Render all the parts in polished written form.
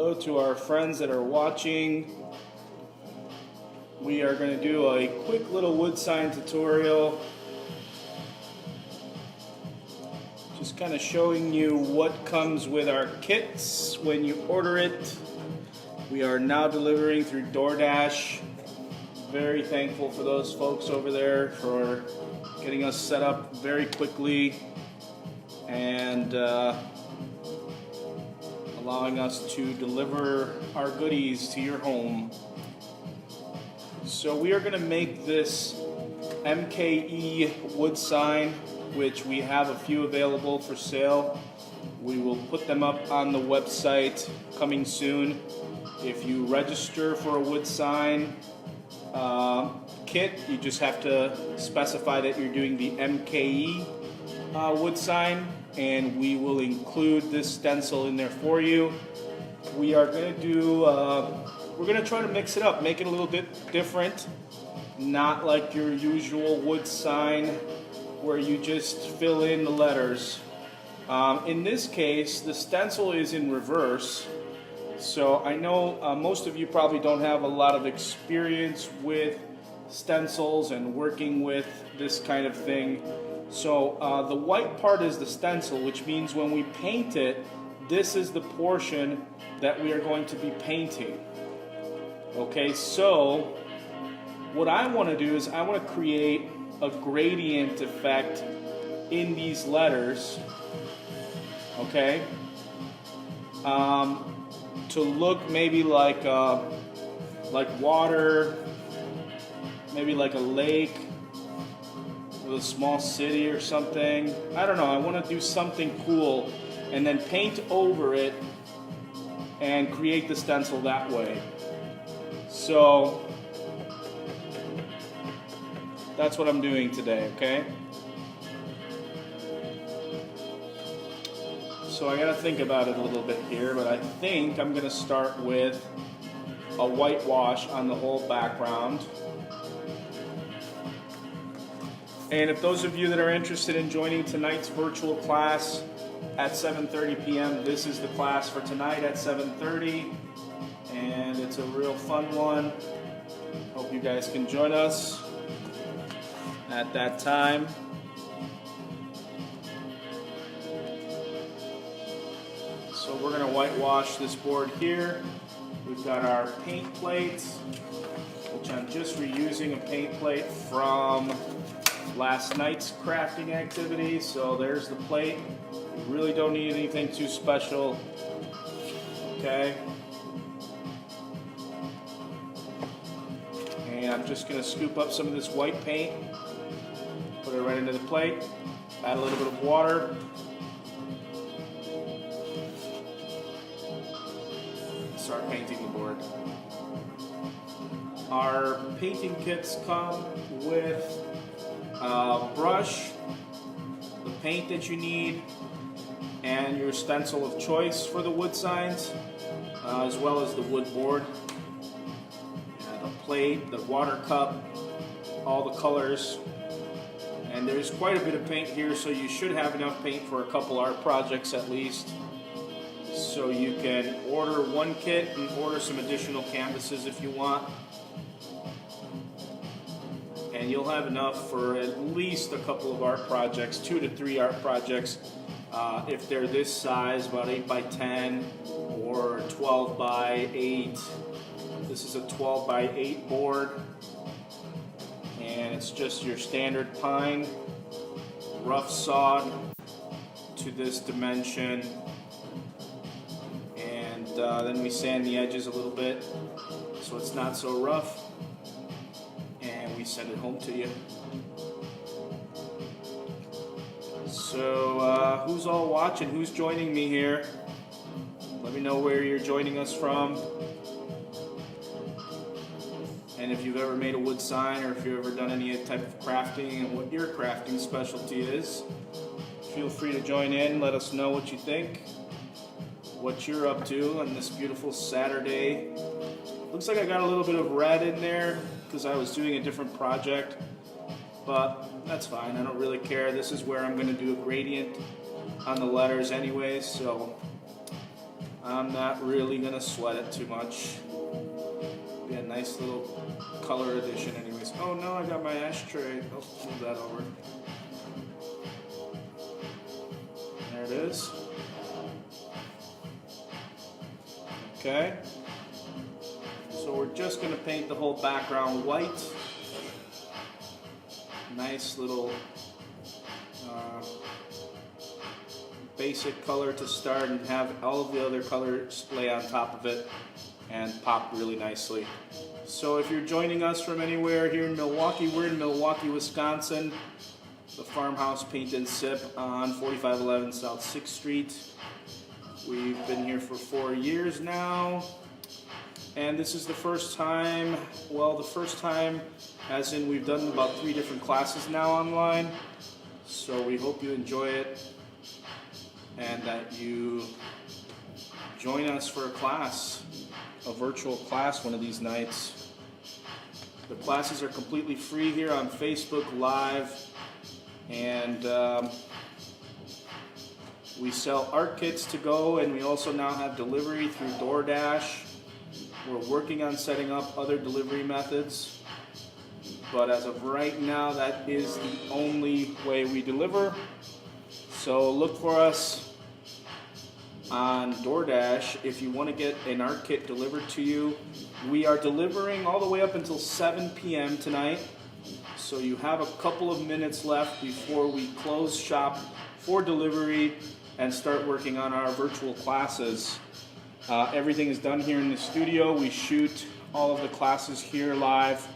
Hello to our friends that are watching. We are going to do a quick little wood sign tutorial. Just kind of showing you what comes with our kits when you order it. We are now delivering through DoorDash. Very thankful for those folks over there for getting us set up very quickly and allowing us to deliver our goodies to your home. So we are going to make this MKE wood sign, which we have a few available for sale. We will put them up on the website coming soon. If you register for a wood sign kit, you just have to specify that you're doing the MKE wood sign, and we will include this stencil in there for you. We are going to do, we're going to try to mix it up, make it a little bit different, not like your usual wood sign where you just fill in the letters. In this case, the stencil is in reverse. So I know most of you probably don't have a lot of experience with stencils and working with this kind of thing. So the white part is the stencil, which means when we paint it, this is the portion that we are going to be painting. Okay, so what I want to do is I want to create a gradient effect in these letters, okay, to look maybe like water, maybe like a lake with a small city or something. I don't know, I want to do something cool and then paint over it and create the stencil that way. So that's what I'm doing today, okay? So I gotta think about it a little bit here, but I think I'm gonna start with a whitewash on the whole background. And if those of you that are interested in joining tonight's virtual class at 7:30 p.m., this is the class for tonight at 7:30, and it's a real fun one. Hope you guys can join us at that time. So we're going to whitewash this board here. We've got our paint plates, which I'm just reusing a paint plate from last night's crafting activity. So there's the plate. You really don't need anything too special. Okay. And I'm just going to scoop up some of this white paint, put it right into the plate, add a little bit of water. Start painting the board. Our painting kits come with a brush, the paint that you need, and your stencil of choice for the wood signs, as well as the wood board, the plate, the water cup, all the colors. And there's quite a bit of paint here, so you should have enough paint for a couple art projects at least. So you can order one kit and order some additional canvases if you want. And you'll have enough for at least a couple of art projects, 2 to 3 art projects. If they're this size, about 8 by 10 or 12 by 8. This is a 12 by 8 board. And it's just your standard pine, rough sawed to this dimension. And then we sand the edges a little bit so it's not so rough. And we send it home to you. So who's all watching? Who's joining me here? Let me know where you're joining us from. And if you've ever made a wood sign, or if you've ever done any type of crafting and what your crafting specialty is, feel free to join in. Let us know what you think, what you're up to on this beautiful Saturday. Looks like I got a little bit of red in there because I was doing a different project, but that's fine. I don't really care. This is where I'm going to do a gradient on the letters anyways, so I'm not really gonna sweat it too much. Be a nice little color addition anyways. Oh no, I got my ashtray. Oh, move that over. There it is. Okay. So we're just gonna paint the whole background white. Nice little basic color to start, and have all of the other colors lay on top of it and pop really nicely. So if you're joining us from anywhere here in Milwaukee, we're in Milwaukee, Wisconsin, the Farmhouse Paint and Sip on 4511 South 6th Street. We've been here for 4 years now, and this is the first time, well, the first time as in we've done about 3 different classes now online. So we hope you enjoy it and that you join us for a class, a virtual class one of these nights. The classes are completely free here on Facebook Live, and we sell art kits to go, and we also now have delivery through DoorDash. We're working on setting up other delivery methods, but as of right now, that is the only way we deliver. So look for us on DoorDash if you want to get an art kit delivered to you. We are delivering all the way up until 7 p.m. tonight, so you have a couple of minutes left before we close shop for delivery and start working on our virtual classes. Everything is done here in the studio. We shoot all of the classes here live,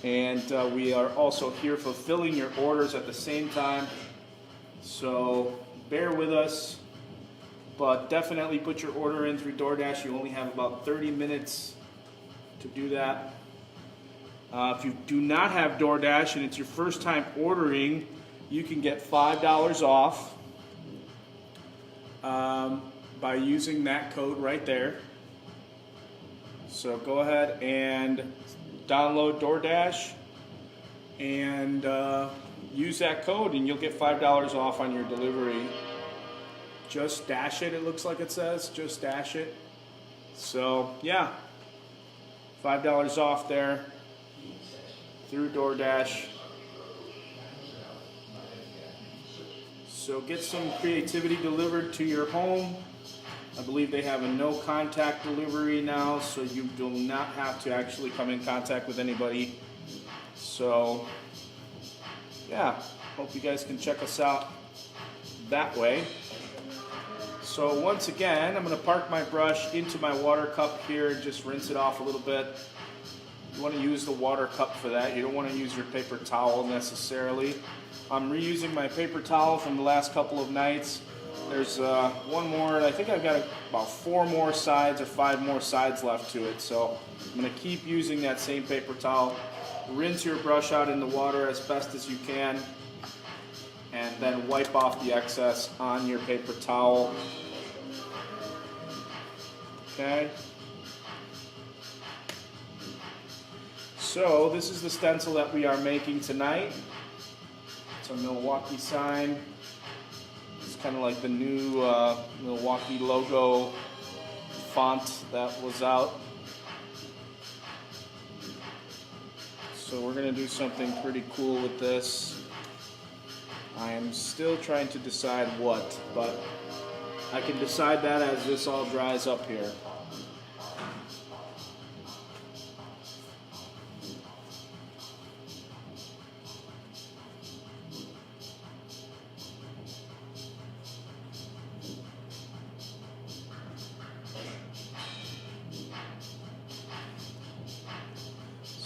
and we are also here fulfilling your orders at the same time. So bear with us, but definitely put your order in through DoorDash. You only have about 30 minutes to do that. If you do not have DoorDash and it's your first time ordering, you can get $5 off by using that code right there. So go ahead and download DoorDash and use that code, and you'll get $5 off on your delivery. Just dash it, it looks like it says. Just dash it. So yeah, $5 off there through DoorDash. So get some creativity delivered to your home. I believe they have a no contact delivery now, so you do not have to actually come in contact with anybody. So yeah, hope you guys can check us out that way. So once again, I'm going to park my brush into my water cup here and just rinse it off a little bit. You want to use the water cup for that. You don't want to use your paper towel necessarily. I'm reusing my paper towel from the last couple of nights. There's one more. I think I've got about 4 more sides or 5 more sides left to it. So I'm going to keep using that same paper towel. Rinse your brush out in the water as best as you can, and then wipe off the excess on your paper towel. Okay. So this is the stencil that we are making tonight. It's a Milwaukee sign. It's kind of like the new Milwaukee logo font that was out. So we're going to do something pretty cool with this. I am still trying to decide what, but I can decide that as this all dries up here.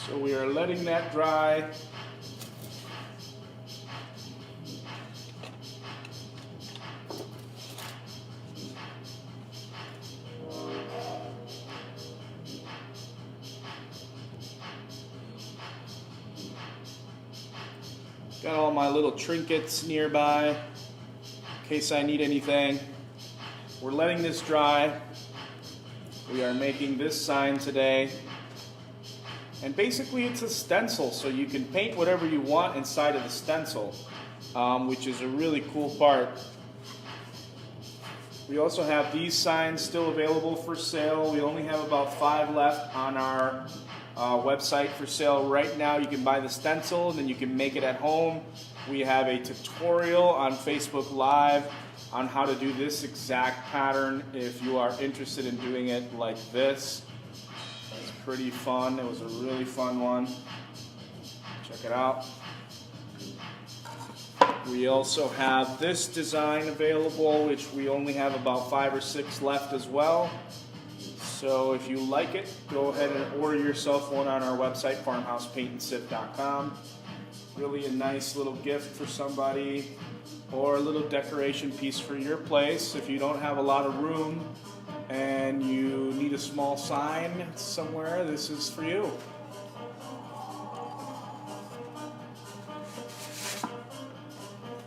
So we are letting that dry. Got all my little trinkets nearby in case I need anything. We're letting this dry. We are making this sign today. And basically it's a stencil, so you can paint whatever you want inside of the stencil, which is a really cool part. We also have these signs still available for sale. We only have about 5 left on our website for sale right now. You can buy the stencil and then you can make it at home. We have a tutorial on Facebook Live on how to do this exact pattern if you are interested in doing it like this. It's pretty fun. It was a really fun one. Check it out. We also have this design available, which we only have about 5 or 6 left as well. So if you like it, go ahead and order yourself one on our website, farmhousepaintandsip.com. Really a nice little gift for somebody, or a little decoration piece for your place. If you don't have a lot of room and you need a small sign somewhere, this is for you.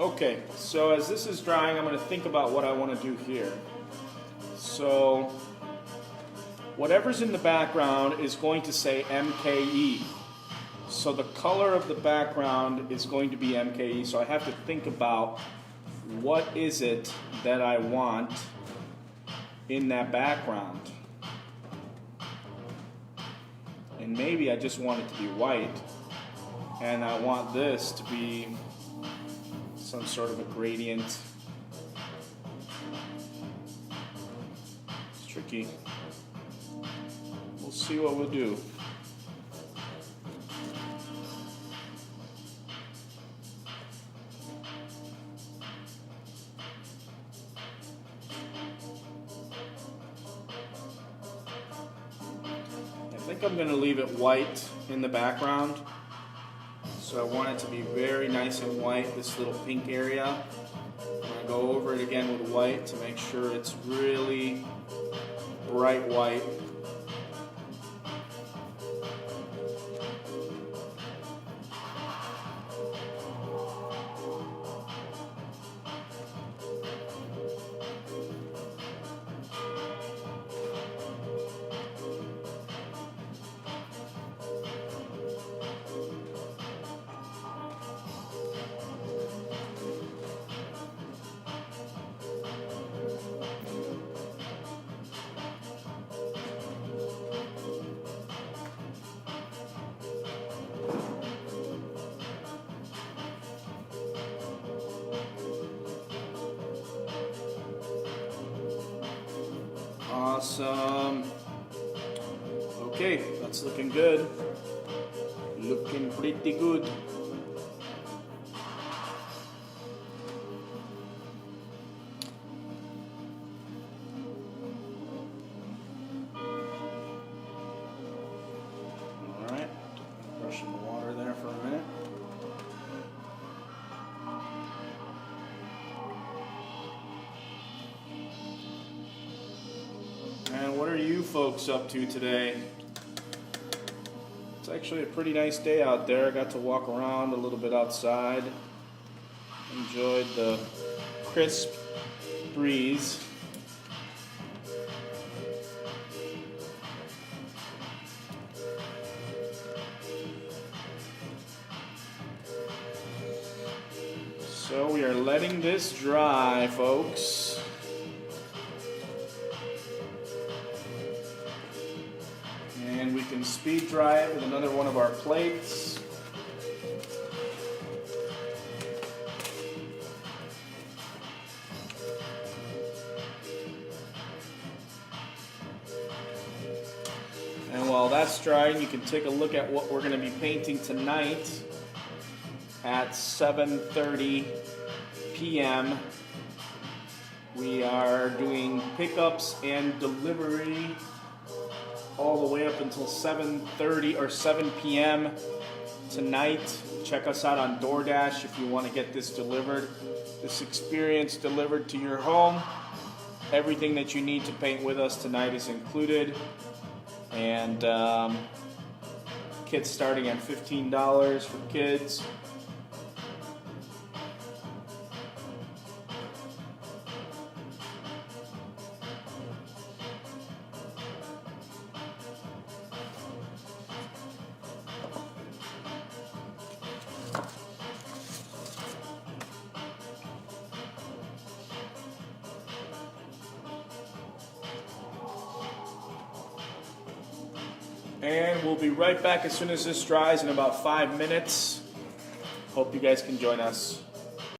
Okay, so as this is drying, I'm going to think about what I want to do here. So whatever's in the background is going to say MKE. So the color of the background is going to be MKE. So I have to think about what is it that I want in that background. And maybe I just want it to be white. And I want this to be some sort of a gradient. It's tricky. We'll see what we'll do. I think I'm going to leave it white in the background. So I want it to be very nice and white, this little pink area. I'm going to go over it again with white to make sure it's really bright white. Awesome. Okay, that's looking good. Looking pretty good. Alright, brushing the water there for a minute. And what are you folks up to today? It's actually a pretty nice day out there. I got to walk around a little bit outside. Enjoyed the crisp breeze. So we are letting this dry, folks. And we can speed dry it with another one of our plates. And while that's drying, you can take a look at what we're going to be painting tonight at 7:30 p.m. We are doing pickups and delivery all the way up until 7:30 or 7 p.m. tonight. Check us out on DoorDash if you want to get this delivered. This experience delivered to your home. Everything that you need to paint with us tonight is included. And kits starting at $15 for kids. And we'll be right back as soon as this dries in about 5 minutes. Hope you guys can join us.